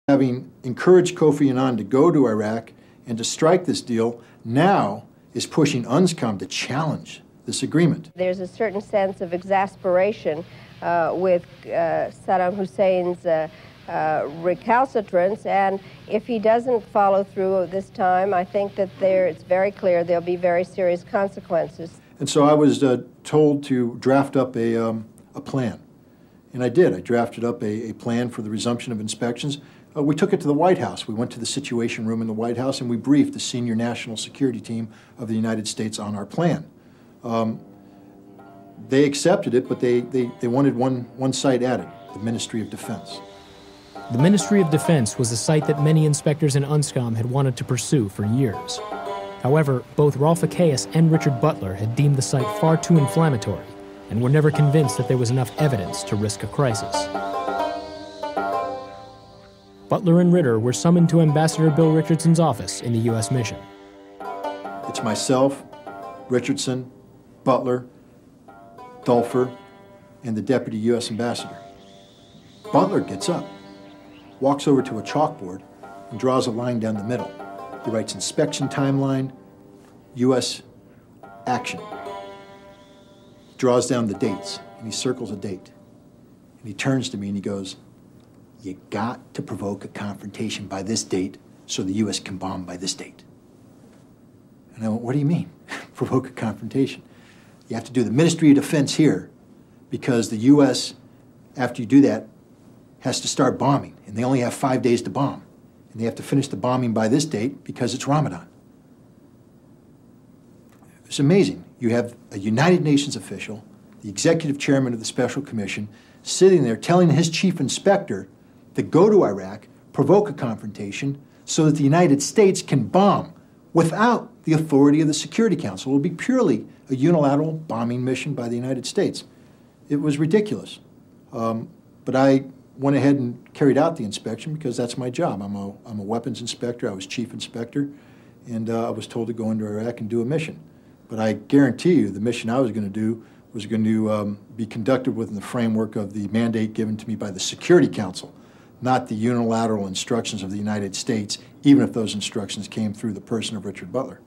Having encouraged Kofi Annan to go to Iraq and to strike this deal, now is pushing UNSCOM to challenge this agreement. There's a certain sense of exasperation with Saddam Hussein's recalcitrance, and if he doesn't follow through this time, I think that it's very clear there'll be very serious consequences. And so I was told to draft up a plan, and I did. I drafted up a plan for the resumption of inspections. We took it to the White House. We went to the Situation Room in the White House and we briefed the senior national security team of the United States on our plan. They accepted it, but they wanted one site added, the Ministry of Defense. The Ministry of Defense was a site that many inspectors in UNSCOM had wanted to pursue for years. However, both Rolf Achaeus and Richard Butler had deemed the site far too inflammatory and were never convinced that there was enough evidence to risk a crisis. Butler and Ritter were summoned to Ambassador Bill Richardson's office in the U.S. mission. It's myself, Richardson, Butler, Dulfer, and the Deputy U.S. Ambassador. Butler gets up, walks over to a chalkboard, and draws a line down the middle. He writes inspection timeline, U.S. action. He draws down the dates, and he circles a date. And he turns to me and he goes, "You got to provoke a confrontation by this date so the U.S. can bomb by this date." And I went, "What do you mean, provoke a confrontation?" "You have to do the Ministry of Defense here because the U.S., after you do that, has to start bombing, and they only have 5 days to bomb. And they have to finish the bombing by this date because it's Ramadan." It's amazing. You have a United Nations official, the executive chairman of the Special Commission, sitting there telling his chief inspector to go to Iraq, provoke a confrontation, so that the United States can bomb without the authority of the Security Council. It will be purely a unilateral bombing mission by the United States. It was ridiculous. But I went ahead and carried out the inspection because that's my job. I'm a weapons inspector. I was chief inspector, and I was told to go into Iraq and do a mission. But I guarantee you the mission I was going to do was going to be conducted within the framework of the mandate given to me by the Security Council, not the unilateral instructions of the United States, even if those instructions came through the person of Richard Butler.